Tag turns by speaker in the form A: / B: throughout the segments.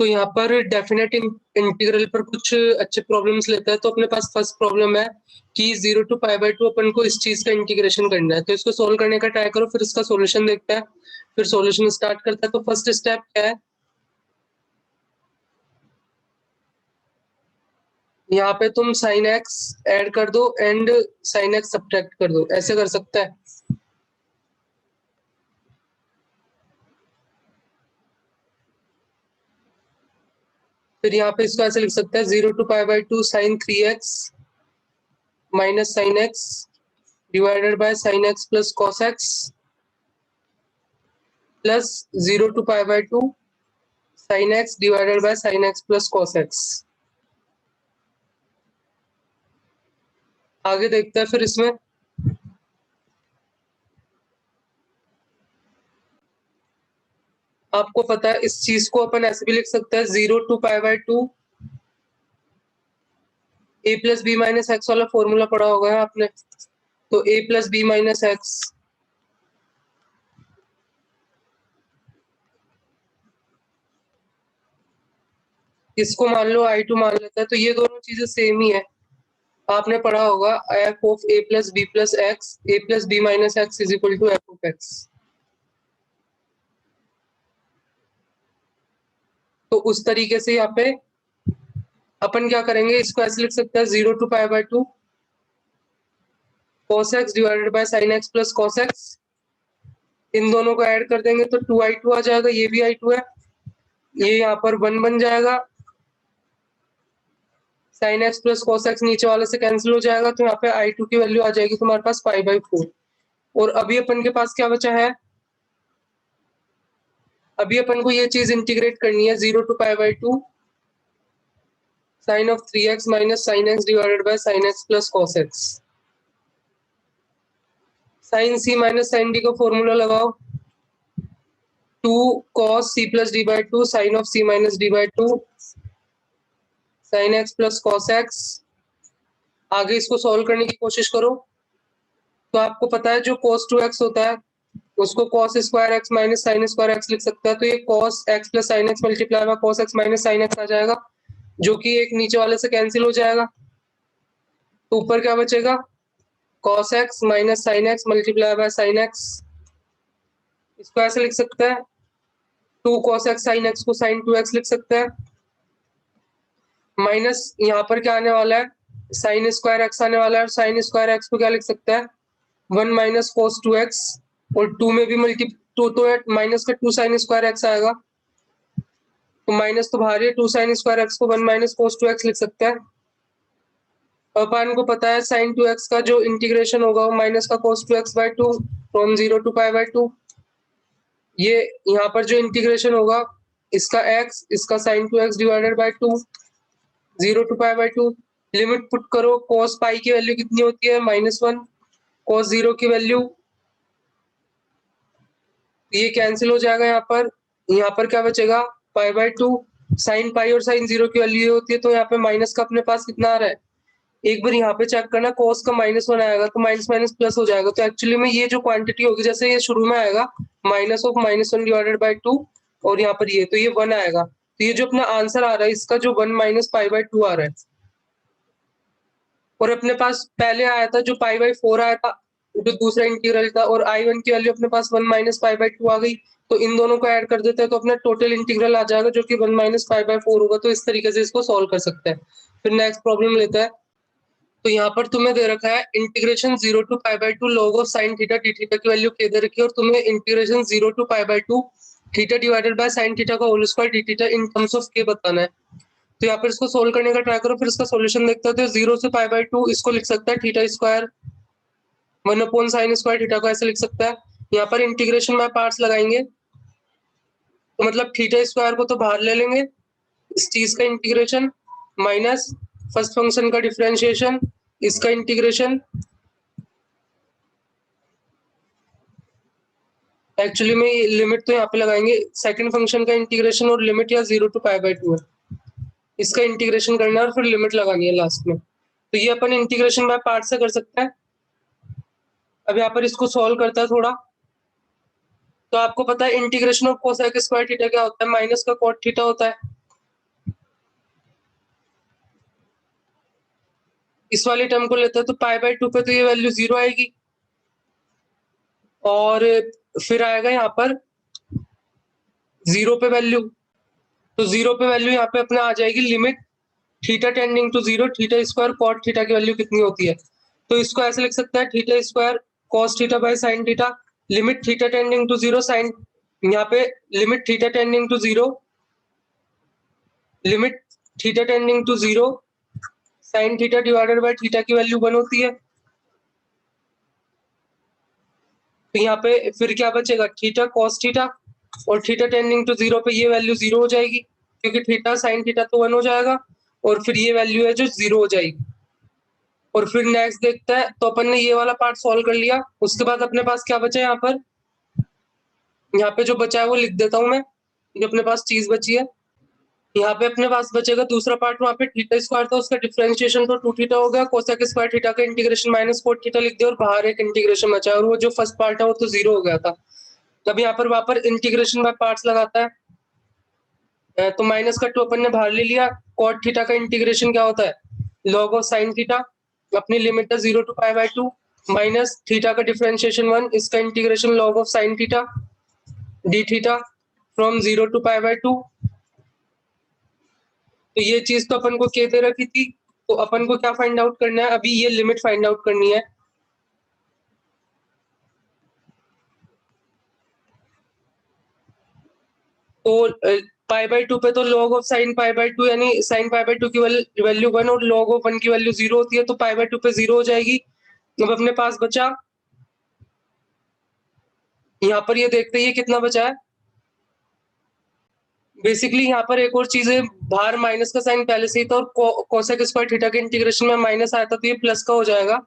A: तो यहाँ पर डेफिनेट इंटीग्रल पर कुछ अच्छे प्रॉब्लम्स लेता है। तो अपने पास फर्स्ट प्रॉब्लम है कि 0 to π/2 अपन को इस चीज का इंटीग्रेशन करना है। तो इसको सोल्व करने का ट्राई करो, फिर इसका सॉल्यूशन देखते हैं, फिर सॉल्यूशन स्टार्ट करता है। तो फर्स्ट स्टेप क्या है, यहाँ पे तुम sin x ऐड कर दो एंड sin x सब्ट्रैक्ट कर दो, ऐसे कर सकता है। फिर यहाँ पे इसको ऐसे लिख सकते हैं 0 to π/2 sin 3x minus sin x divided by sin x plus cos x plus 0 to π/2 sin x divided by sin x plus cos x। आगे देखते हैं फिर इसमें आपको पता है इस चीज को अपन ऐसे भी लिख सकते हैं 0 to π/2 a plus b minus x वाला फॉर्मूला पढ़ा होगा आपने। तो a plus b minus x, इसको मान लो I2 मान लेता है। तो ये दोनों चीजें सेम ही है, आपने पढ़ा होगा f of a plus b plus x, a plus b minus x is equal to f of x। तो उस तरीके से यहाँ पे अपन क्या करेंगे, इसको ऐसे लिख सकते हैं 0 to π/2 cos x divided by sin x plus cos x। इन दोनों को ऐड कर देंगे तो 2I2 आ जाएगा, ये भी I2 है, ये यहाँ पर 1 बन जाएगा, sin x plus cos x नीचे वाले से कैंसिल हो जाएगा। तो यहाँ पे I2 की वैल्यू आ जाएगी तुम्हारे पास π/4। और अभी अपन के पास क्या बचा है, अभी अपन को ये चीज इंटीग्रेट करनी है 0 to π/2 sin of 3x minus sin x divided by sin x plus cos x। sin c minus sin d का फॉर्मूला लगाओ, 2 cos c plus d by 2 sin of c minus d by 2 sin x plus cos x। आगे इसको solve करने की कोशिश करो। तो आपको पता है जो cos 2x होता है उसको cos square x minus sin square x लिख सकता है। तो ये cos x plus sin x multiply by cos x minus sin x आ जाएगा, जो कि एक नीचे वाले से कैंसिल हो जाएगा। तो ऊपर क्या बचेगा, cos x minus sin x multiply by sin x। इसको ऐसे लिख सकते हैं 2 cos x sin x को sin 2x लिख सकते हैं, माइनस यहाँ पर क्या आने वाला है, sin स्क्वायर x आने वाला है, और sin स्क्वायर x को क्या लिख सकते हैं 1 माइनस cos 2x, और 2 में भी तो माइनस का 2 sin स्क्वायर x आएगा। तो माइनस तो बाहर है, 2 sin स्क्वायर x को 1 माइनस cos 2x लिख सकते हैं। अपन को पता है sin 2x का जो इंटीग्रेशन होगा वो माइनस का cos 2x by 2 from 0 to π/2। ये यहाँ पर जो इंटीग्रेशन होगा इसका x, इसका sin 2x divided by 2 0 to π/2। Limit put करो, cos पाई की वैल्यू कितनी होती है -1, cos 0 की वैल्यू, ये कैंसिल हो जाएगा। यहाँ पर क्या बचेगा π/2, sin पाई और sin 0 की वैल्यू होती है। तो यहाँ पे माइनस का अपने पास कितना आ रहा है, एक बार यहाँ पे चेक करना, cos का -1 आएगा तो माइनस माइनस प्लस हो जाएगा। तो एक्चुअली में ये जो क्वांटिटी होगी, जैसे ये शुरू में आएगा माइनस ऑफ -1 डिवाइडेड बाई 2, और यहाँ पर ये तो ये 1 आएगा। तो ये जो अपना आंसर आ रहा है इसका जो 1 माइनस π/2 आ रहा है, और अपने पास पहले आया था जो π/4 आया था जो दूसरा इंटीग्रल था, और I1 की वैल्यू अपने पास 1 माइनस π/2 आ गई। तो इन दोनों को ऐड कर देते हैं तो अपना टोटल इंटीग्रल आ जाएगा जो कि 1 माइनस π/4 होगा। तो इस तरीके से इसको सॉल्व कर सकते हैं। फिर नेक्स्ट प्रॉब्लम लेते हैं। तो यहाँ पर तुम्हें दे रखा है integration 0 to π/2 log of sin theta d theta की वैल्यू के दे रखी है, और तुम्हें integration 0 to π/2 theta divided by sin theta का whole square d theta in terms of K बताना है। तो यहाँ पर इसको सोल्व करने का ट्राई करो, फिर इसका सॉल्यूशन देखते हैं। तो 0 से π/2 इसको लिख सकता है theta square 1 upon sin square theta को ऐसे लिख सकता है। यहाँ पर इंटीग्रेशन में पार्ट्स लगाएंगे तो मतलब थीटा स्क्वायर को तो बाहर ले लेंगे, इस चीज का इंटीग्रेशन माइनस फर्स्ट फंक्शन का डिफरेंशिएशन, इसका इंटीग्रेशन, एक्चुअली में लिमिट तो यहाँ पे लगाएंगे सेकंड फंक्शन का इंटीग्रेशन, और लिमिट या 0 to π/2 है, इसका इंटीग्रेशन करना है और फिर लिमिट लगानी है लास्ट में। तो ये अपन इंटीग्रेशन बाय पार्ट से कर सकते हैं। अब यहाँ पर इसको सॉल्व करता है थोड़ा। तो आपको पता है integration of cosec square theta क्या होता है, माइनस का कॉट थीटा होता है। इस वाली टर्म को लेते हैं तो π/2 पे तो ये वैल्यू 0 आएगी, और फिर आएगा यहाँ पर 0 पे वैल्यू, तो 0 पे वैल्यू यहाँ पे अपना आ जाएगी limit theta tending to 0 theta square cot theta की वैल्यू कितनी होती है। तो इसको ऐसे लिख सकता है theta square cos theta by sine theta, limit theta tending to 0 sine, यहाँ पे limit theta tending to 0, limit theta tending to 0 sine theta divided by theta की वैल्यू 1 होती है। तो यहाँ पे फिर क्या बचेगा, थीटा कॉस थीटा, और थीटा टेंडिंग टू 0 पे ये वैल्यू 0 हो जाएगी, क्योंकि थीटा साइन थीटा तो 1 हो जाएगा, और फिर ये वैल्यू है जो 0 हो जाएगी। और फिर नेक्स्ट देखते हैं, तो अपन ने ये वाला पार्ट सॉल्व कर लिया, उसके बाद अपने पास क्या बचा यहाँ पर, यहाँ पे जो बचा है वो लिख देता हूँ मैं, जो अपने पास चीज बची है। यहाँ पे अपने पास बचेगा दूसरा पार्ट, वहाँ पे थीटा स्क्वायर था उसका डिफरेंशिएशन तो 2 थीटा हो गया, कोसेक स्क्वायर थीटा का इंटीग्रेशन माइनस कोट थीटा लिख दिया, और बाहर एक इंटीग्रेशन बचा, और वो जो फर्स्ट पार्ट है वो तो 0 हो गया था। तब यहाँ पर वहां पर इंटीग्रेशन बाय पार्ट्स लगाता है, तो माइनस का 2 अपन ने बाहर ले लिया, कॉट थीटा का इंटीग्रेशन क्या होता है, लॉग ऑफ साइन थीटा, अपनी लिमिट है 0 to π/2, माइनस थीटा का डिफरेंशिएशन 1, इसका integration log of sine theta D theta from 0 to π/2। तो ये चीज तो अपन को क्या दे रखी थी, तो अपन को क्या फाइंड आउट करना है, अभी ये लिमिट फाइंड आउट करनी है। तो π/2 पे तो log ऑफ sin π/2 यानी sin π/2 की वैल्यू 1 और log ऑफ 1 की वैल्यू 0 होती है, तो π/2 पे 0 हो जाएगी। अब अपने पास बचा, यहाँ पर ये देखते हैं ये कितना बचा है। बेसिकली यहाँ पर एक और चीज है, बाहर माइनस का साइन पहले से ही था, और कोसेक स्क्वायर थीटा के इंटीग्रेशन में माइनस आया था, तो ये प्लस का हो जाएगा,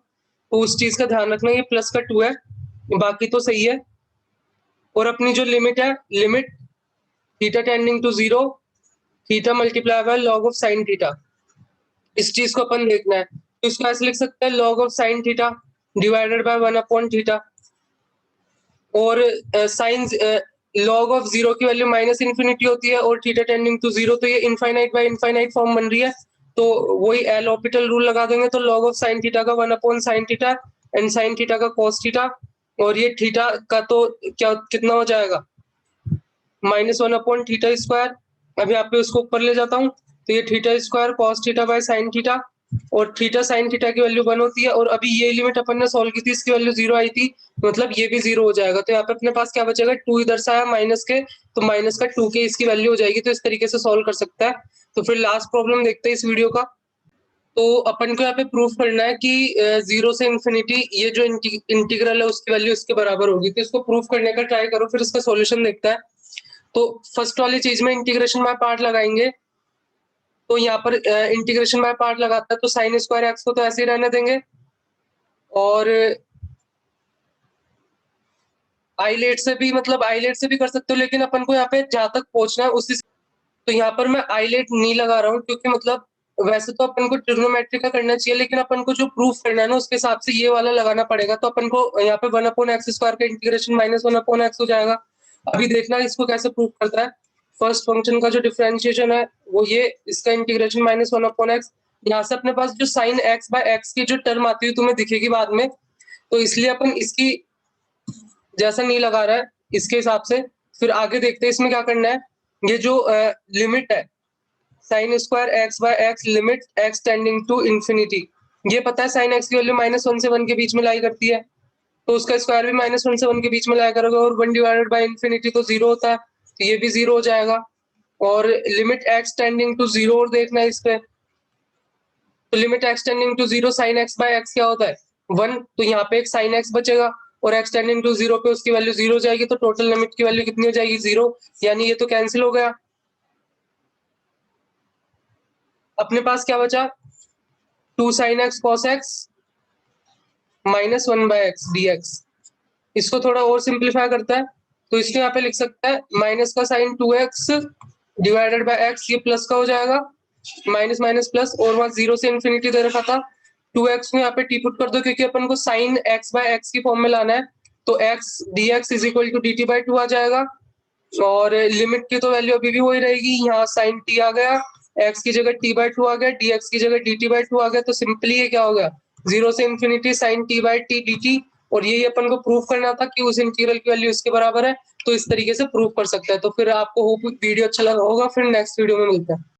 A: तो उस चीज का ध्यान रखना, ये प्लस का 2 है, बाकी तो सही है। और अपनी जो लिमिट है, limit theta tending to 0 theta multiply by log of sine theta, इस चीज को अपन देखना है, तो इसको ऐसे लिख सकते हैं log of sine theta divided bye 1 upon theta, और साइन लॉग ऑफ 0 की वैल्यू माइनस इन्फिनिटी होती है, और थीटा टेंडिंग टू 0, तो ये इनफाइनाइट बाय इनफाइनाइट फॉर्म बन रही है, तो वही एल ऑपिटल रूल लगा देंगे, तो लॉग ऑफ साइन थीटा का 1 upon sine theta and sine theta का कॉस थीटा, और ये थीटा का तो क्या कितना हो जाएगा, -1 अपॉन थीटा स्क्वायर। अब यहाँ पे उसको ऊपर ले जाता हूँ, तो ये theta square cos theta by sine theta, और थीटा साइन थीटा की वैल्यू 1 होती है, और अभी ये लिमिट अपन ने सॉल्व की थी, इसकी वैल्यू 0 आई थी, मतलब ये भी 0 हो जाएगा। तो यहाँ पे अपने पास क्या बचेगा, 2 इधर से आया माइनस के, तो माइनस का 2 के इसकी वैल्यू हो जाएगी, तो इस तरीके से सॉल्व कर सकता है। तो फिर लास्ट प्रॉब्लम देखते हैं इस वीडियो का। तो अपन को यहाँ पे प्रूफ करना है कि 0 से इन्फिनिटी ये जो इंटीग्रल है उसकी वैल्यू इसके बराबर होगी, तो इसको प्रूफ करने का ट्राई करो, फिर इसका सॉल्यूशन देखता है। तो फर्स्ट वाली चीज में इंटीग्रेशन बाय पार्ट लगाएंगे, तो यहाँ पर इंटीग्रेशन बाय पार्ट लगाता है, तो साइन स्क्वायर एक्स को तो ऐसे ही रहने देंगे, और आइलेट से भी, मतलब आइलेट से भी कर सकते हो, लेकिन अपन को यहाँ पे जहां तक पहुंचना है उसी, तो यहाँ पर मैं आइलेट नहीं लगा रहा हूँ, क्योंकि मतलब वैसे तो अपन को ट्रिग्नोमेट्री का करना चाहिए, लेकिन अपन को जो प्रूफ करना है ना उसके हिसाब से ये वाला लगाना पड़ेगा, तो अपन को यहाँ पे 1 अपॉन एक्स स्क्वायर का इंटीग्रेशन -1 अपॉन एक्स हो जाएगा। अभी देखना इसको कैसे प्रूफ करता है। फर्स्ट फंक्शन का जो डिफरेंशिएशन है वो ये, इसका इंटीग्रेशन -1 अपॉन एक्स, यहाँ से अपने पास जो साइन एक्स बाय एक्स की जो टर्म आती है तुम्हें दिखेगी बाद में, तो इसलिए अपन इसकी जैसा नहीं लगा रहा है इसके हिसाब से। फिर आगे देखते हैं इसमें क्या करना है, ये जो लिमिट है sine square x by x limit x tending to infinity, ये पता है साइन एक्स की वैल्यू -1 से 1 के बीच में लाई करती है, तो उसका स्क्वायर भी -1 से 1 के बीच में लाया करोगे, और 1 डिवाइडेड बाय इंफिनिटी तो 0 होता है, तो ये भी 0 हो जाएगा। और लिमिट एक्स टेंडिंग टू 0 और देखना है इस पे, तो limit x tending to 0 sine x by x क्या होता है 1, तो यहाँ पे एक साइन एक्स बचेगा, और एक्स टेंडिंग टू 0 पे उसकी वैल्यू 0 हो जाएगी, तो टोटल लिमिट की वैल्यू कितनी हो जाएगी 0, यानी ये तो कैंसिल हो गया। अपने पास क्या बचा, 2 sine x cos x -1 by x dx। इसको थोड़ा और सिंप्लीफाई करता है, तो इसको यहाँ पे लिख सकता है माइनस का sine 2x divided by x, ये प्लस का हो जाएगा, माइनस माइनस प्लस, और वहां 0 से इन्फिनिटी दे रखा था, 2x को यहाँ पे टी पुट कर दो, क्योंकि अपन को साइन x बाय x की फॉर्म में लाना है, तो x dx is equal to dt by 2 आ जाएगा, और लिमिट की तो वैल्यू अभी भी वही रहेगी, यहाँ साइन t आ गया, x की जगह t/2 आ गया, dx की जगह dt/2 आ गया। तो सिंपली ये क्या हो गया, 0 से इंफिनिटी sin t/t dt। और यही अपन को प्रूव करना था कि उस इंटीग्रल की वैल्यू इसके बराबर है। तो इस तरीके से प्रूव कर सकते हैं। तो फिर आपको होप वीडियो अच्छा लगा होगा। फिर नेक्स्ट वीडियो में मिलते हैं।